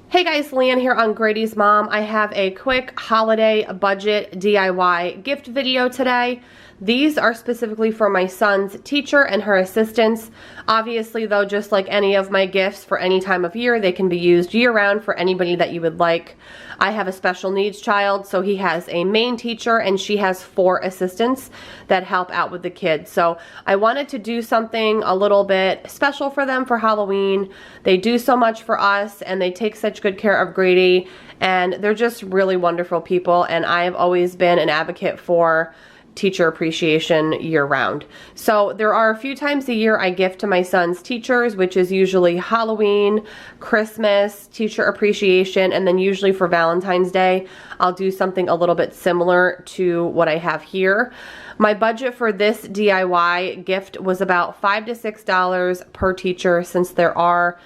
Hey guys, Leanne here on Grady's Mom. I have a quick holiday budget DIY gift video today. These are specifically for my son's teacher and her assistants. Obviously though, just like any of my gifts for any time of year, they can be used year-round for anybody that you would like. I have a special needs child, so he has a main teacher and she has 4 assistants that help out with the kids. So I wanted to do something a little bit special for them for Halloween. They do so much for us and they take such good care of Grady, and they're just really wonderful people, and I have always been an advocate for teacher appreciation year-round. So there are a few times a year I gift to my son's teachers, which is usually Halloween, Christmas, teacher appreciation, and then usually for Valentine's Day I'll do something a little bit similar to what I have here. My budget for this DIY gift was about $5 to $6 per teacher, since there are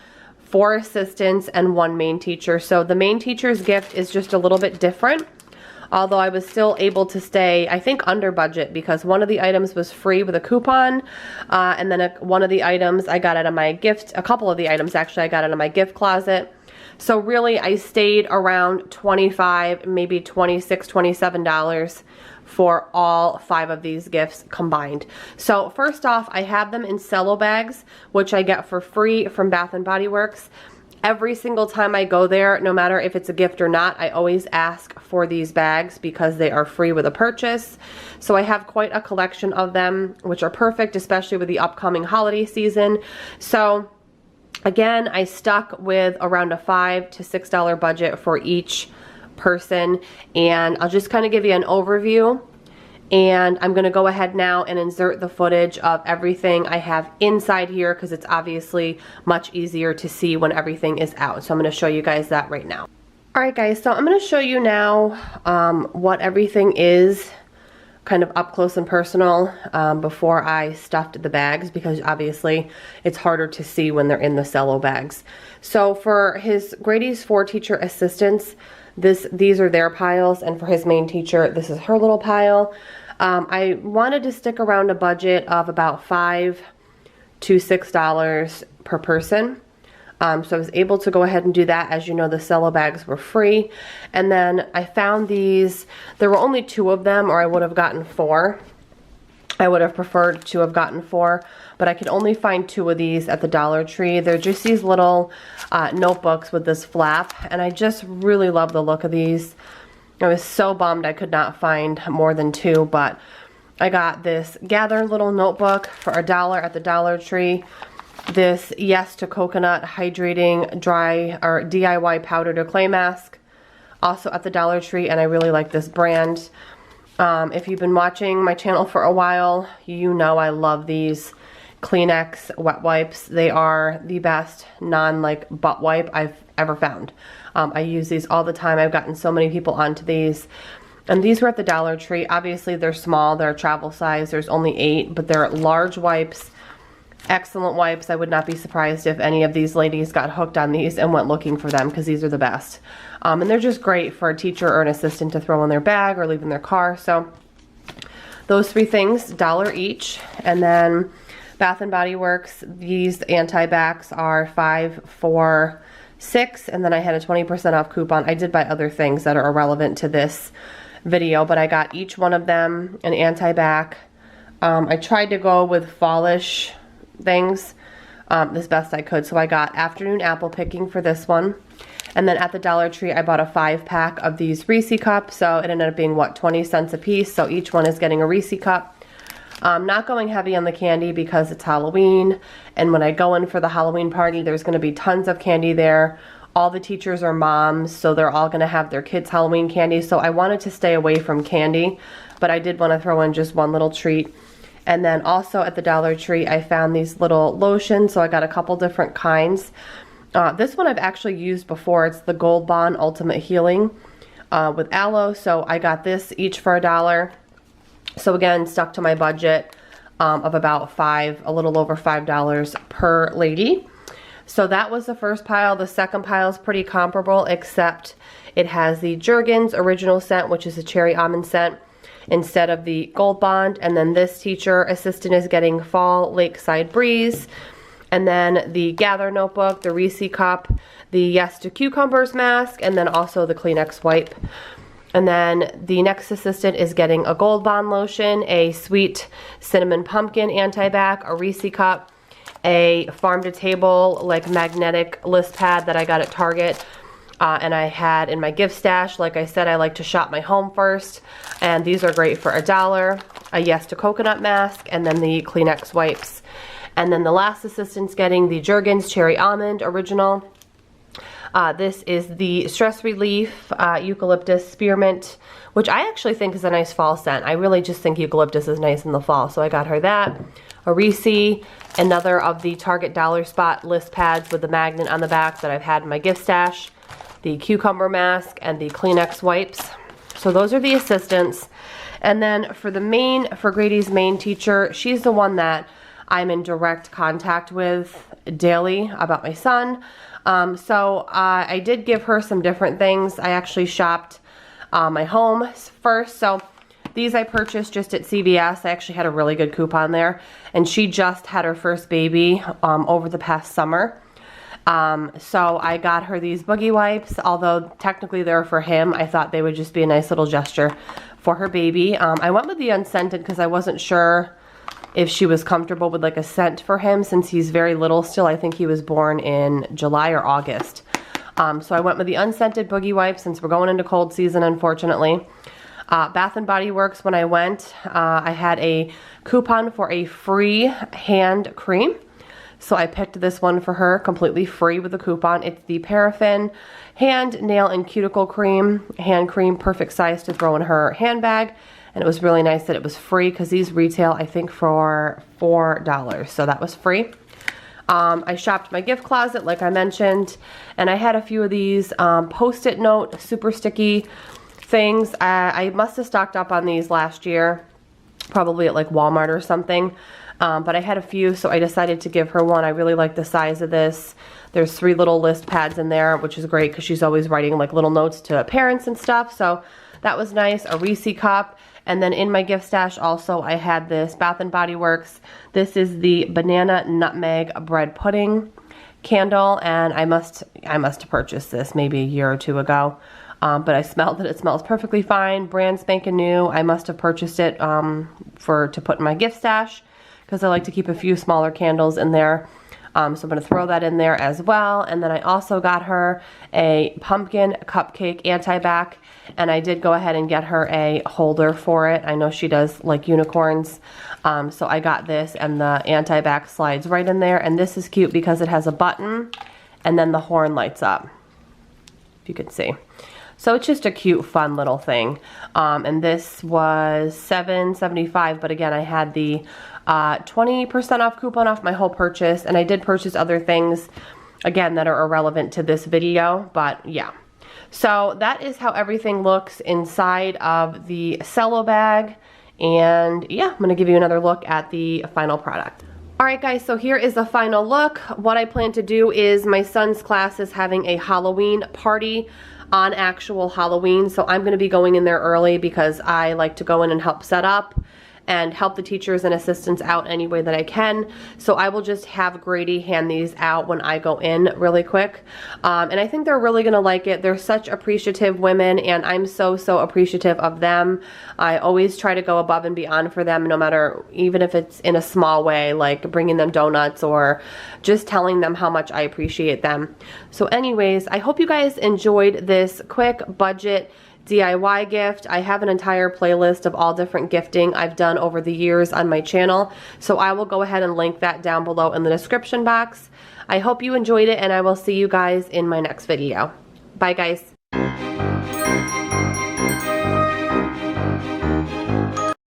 4 assistants and 1 main teacher. So the main teacher's gift is just a little bit different. Although I was still able to stay, I think, under budget, because one of the items was free with a coupon, and then one of the items I got out of my gift, a couple of the items actually I got out of my gift closet. So really I stayed around $25, maybe $26, $27 for all 5 of these gifts combined. So first off, I have them in cello bags, which I get for free from Bath & Body Works. Every single time I go there, no matter if it's a gift or not, I always ask for these bags because they are free with a purchase. So I have quite a collection of them, which are perfect, especially with the upcoming holiday season. So again, I stuck with around a $5 to $6 budget for each person, and I'll just kind of give you an overview. And I'm going to go ahead now and insert the footage of everything I have inside here, because it's obviously much easier to see when everything is out. So I'm going to show you guys that right now. Alright guys, so I'm going to show you now what everything is kind of up close and personal before I stuffed the bags, because obviously it's harder to see when they're in the cello bags. So for Grady's 4 teacher assistants, these are their piles, and for his main teacher, this is her little pile. I wanted to stick around a budget of about $5 to $6 per person. So I was able to go ahead and do that. As you know, the cello bags were free. And then I found these. There were only 2 of them, or I would have gotten 4. I would have preferred to have gotten 4, but I could only find 2 of these at the Dollar Tree. They're just these little notebooks with this flap, and I just really love the look of these. I was so bummed I could not find more than 2, but I got this Gather little notebook for $1 at the Dollar Tree. This Yes to Coconut Hydrating Dry or DIY Powder to Clay Mask, also at the Dollar Tree, and I really like this brand. If you've been watching my channel for a while, you know I love these Kleenex wet wipes. They are the best butt wipe I've ever found. I use these all the time. I've gotten so many people onto these. And these were at the Dollar Tree. Obviously they're small, they're travel size. There's only 8, but they're large wipes. Excellent wipes. I would not be surprised if any of these ladies got hooked on these and went looking for them, because these are the best. And they're just great for a teacher or an assistant to throw in their bag or leave in their car. So those 3 things, $1 each. And then Bath & Body Works, these anti-backs are 5 for $6, and then I had a 20% off coupon. I did buy other things that are irrelevant to this video, but I got each one of them an anti-back. I tried to go with fallish things as best I could, so I got afternoon apple picking for this one. And then at the Dollar Tree I bought a 5-pack of these Reese cups, so it ended up being, what, 20 cents a piece, so each one is getting a Reese cup. Not going heavy on the candy because it's Halloween, and when I go in for the Halloween party, there's going to be tons of candy there. All the teachers are moms, so they're all going to have their kids' Halloween candy, so I wanted to stay away from candy, but I did want to throw in just one little treat. And then also at the Dollar Tree, I found these little lotions, so I got a couple different kinds. This one I've actually used before. It's the Gold Bond Ultimate Healing with aloe, so I got this each for $1. So again, stuck to my budget of about a little over $5 per lady. So that was the first pile. The second pile is pretty comparable, except it has the Jergens original scent, which is a cherry almond scent. instead of the Gold Bond. And then this teacher assistant is getting Fall Lakeside Breeze. And then the Gather notebook, the Reese cup, the Yes to Cucumbers mask, and then also the Kleenex wipe. And then the next assistant is getting a Gold Bond lotion, a Sweet Cinnamon Pumpkin anti-bac, a Reese cup, a Farm to Table like magnetic list pad that I got at Target. And I had in my gift stash. Like I said, I like to shop my home first. And these are great for $1. A Yes to Coconut mask, and then the Kleenex wipes. And then the last assistant's getting the Jergens Cherry Almond Original. This is the Stress Relief Eucalyptus Spearmint, which I actually think is a nice fall scent. I really just think eucalyptus is nice in the fall, so I got her that. A Reese, another of the Target Dollar Spot list pads with the magnet on the back that I've had in my gift stash. The cucumber mask and the Kleenex wipes. So those are the assistants. And then for Grady's main teacher, she's the one that I'm in direct contact with daily about my son. So I did give her some different things. I actually shopped my home first. So these I purchased just at CVS. I actually had a really good coupon there. And she just had her first baby over the past summer. So I got her these boogie wipes, although technically they're for him. I thought they would just be a nice little gesture for her baby. I went with the unscented because I wasn't sure if she was comfortable with like a scent for him since he's very little still. I think he was born in July or August. So I went with the unscented boogie wipes since we're going into cold season, unfortunately. Bath & Body Works, when I went, I had a coupon for a free hand cream. So I picked this one for her, completely free with a coupon. It's the Paraffin Hand, Nail, and Cuticle Cream. Hand cream, perfect size to throw in her handbag. And it was really nice that it was free because these retail, I think, for $4. So that was free. I shopped my gift closet, like I mentioned. And I had a few of these Post-it note, super sticky things. I must have stocked up on these last year, probably at like Walmart or something. But I had a few, so I decided to give her one. I really like the size of this. There's 3 little list pads in there, which is great because she's always writing like little notes to parents and stuff. So that was nice. A Reese cup. And then in my gift stash also, I had this Bath & Body Works. This is the Banana Nutmeg Bread Pudding candle. And I must have purchased this maybe a year or 2 ago. But I smelled it. It smells perfectly fine. Brand spanking new. I must have purchased it to put in my gift stash, because I like to keep a few smaller candles in there. So I'm going to throw that in there as well. And then I also got her a pumpkin cupcake anti-bac. And I did go ahead and get her a holder for it. I know she does like unicorns. So I got this, and the anti-bac slides right in there. And this is cute because it has a button and then the horn lights up, if you can see. So it's just a cute, fun little thing. And this was $7.75, but again, I had the 20% off coupon off my whole purchase, and I did purchase other things, again, that are irrelevant to this video, but yeah. So that is how everything looks inside of the cello bag, and yeah, I'm gonna give you another look at the final product. Alright guys, so here is the final look. What I plan to do is my son's class is having a Halloween party on actual Halloween, so I'm going to be going in there early because I like to go in and help set up and help the teachers and assistants out any way that I can. So I will just have Grady hand these out when I go in really quick. And I think they're really gonna like it. They're such appreciative women, and I'm so appreciative of them. I always try to go above and beyond for them, no matter, even if it's in a small way, like bringing them donuts or just telling them how much I appreciate them. So anyways, I hope you guys enjoyed this quick budget DIY gift. I have an entire playlist of all different gifting I've done over the years on my channel, so I will go ahead and link that down below in the description box. I hope you enjoyed it, and I will see you guys in my next video. Bye guys.